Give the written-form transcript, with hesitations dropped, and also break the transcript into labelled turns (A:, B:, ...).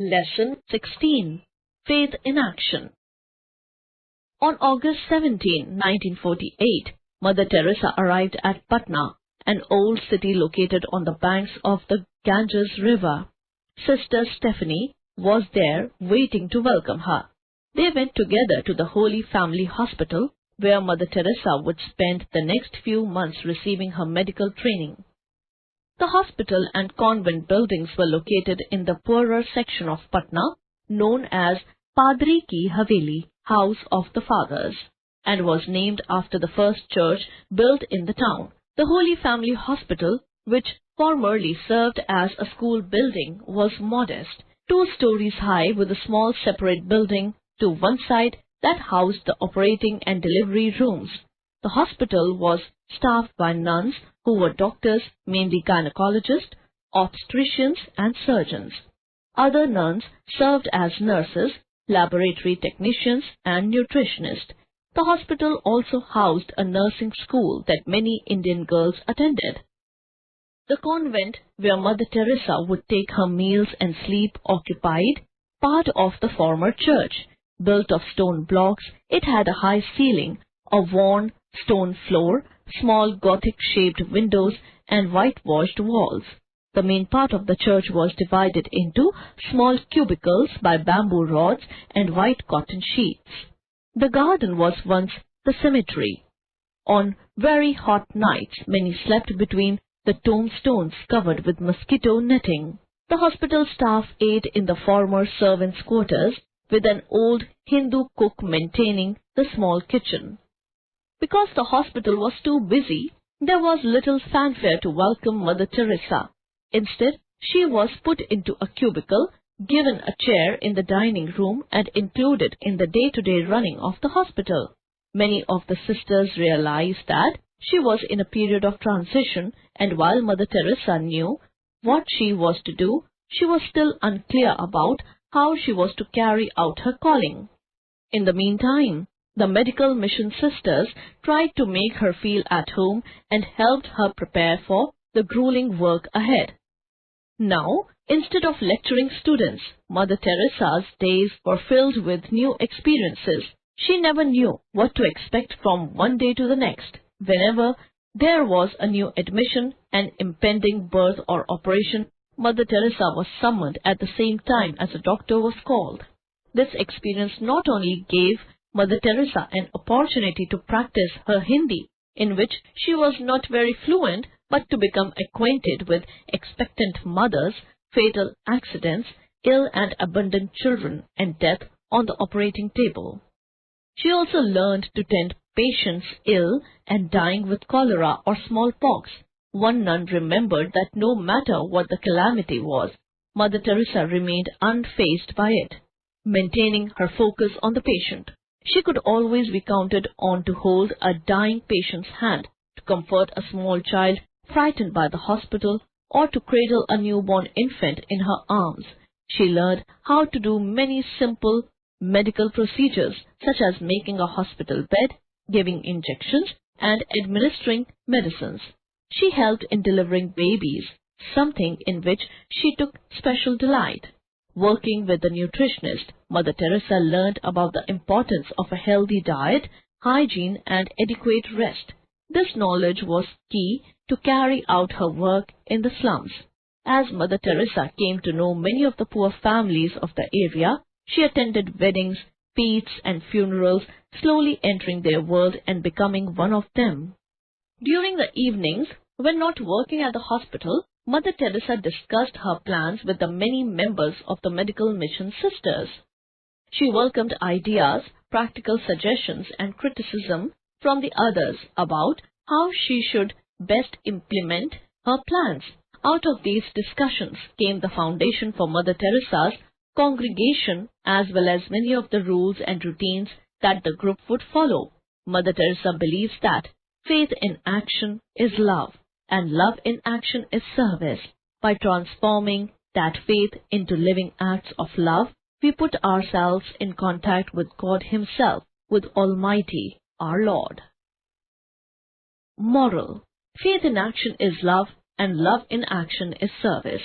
A: Lesson 16. Faith in Action. On August 17, 1948, Mother Teresa arrived at Patna, an old city located on the banks of the Ganges River. Sister Stephanie was there waiting to welcome her. They went together to the Holy Family Hospital, where Mother Teresa would spend the next few months receiving her medical training. The hospital and convent buildings were located in the poorer section of Patna, known as Padri Ki Haveli, House of the Fathers, and was named after the first church built in the town. The Holy Family Hospital, which formerly served as a school building, was modest, 2 stories high with a small separate building to one side that housed the operating and delivery rooms. The hospital was staffed by nuns who were doctors, mainly gynecologists, obstetricians and surgeons. Other nuns served as nurses, laboratory technicians and nutritionists. The hospital also housed a nursing school that many Indian girls attended. The convent where Mother Teresa would take her meals and sleep occupied part of the former church. Built of stone blocks, it had a high ceiling, a worn stone floor, small Gothic-shaped windows and whitewashed walls. The main part of the church was divided into small cubicles by bamboo rods and white cotton sheets. The garden was once the cemetery. On very hot nights, many slept between the tombstones covered with mosquito netting. The hospital staff ate in the former servants' quarters, with an old Hindu cook maintaining the small kitchen. Because the hospital was too busy, there was little fanfare to welcome Mother Teresa. Instead, she was put into a cubicle, given a chair in the dining room and included in the day-to-day running of the hospital. Many of the sisters realized that she was in a period of transition, and while Mother Teresa knew what she was to do, she was still unclear about how she was to carry out her calling. In the meantime, the medical mission sisters tried to make her feel at home and helped her prepare for the grueling work ahead. Now, instead of lecturing students, Mother Teresa's days were filled with new experiences. She never knew what to expect from one day to the next. Whenever there was a new admission, an impending birth or operation, Mother Teresa was summoned at the same time as a doctor was called. This experience not only gave Mother Teresa an opportunity to practice her Hindi, in which she was not very fluent, but to become acquainted with expectant mothers, fatal accidents, ill and abundant children, and death on the operating table. She also learned to tend patients ill and dying with cholera or smallpox. One nun remembered that no matter what the calamity was, Mother Teresa remained unfazed by it, maintaining her focus on the patient. She could always be counted on to hold a dying patient's hand, to comfort a small child frightened by the hospital, or to cradle a newborn infant in her arms. She learned how to do many simple medical procedures, such as making a hospital bed, giving injections, and administering medicines. She helped in delivering babies, something in which she took special delight. Working with the nutritionist, Mother Teresa learned about the importance of a healthy diet, hygiene, and adequate rest. This knowledge was key to carry out her work in the slums. As Mother Teresa came to know many of the poor families of the area, she attended weddings, feasts, and funerals, slowly entering their world and becoming one of them. During the evenings, when not working at the hospital, Mother Teresa discussed her plans with the many members of the medical mission sisters. She welcomed ideas, practical suggestions, and criticism from the others about how she should best implement her plans. Out of these discussions came the foundation for Mother Teresa's congregation, as well as many of the rules and routines that the group would follow. Mother Teresa believes that faith in action is love, and love in action is service. By transforming that faith into living acts of love, we put ourselves in contact with God Himself, with Almighty, our Lord. Moral: faith in action is love, and love in action is service.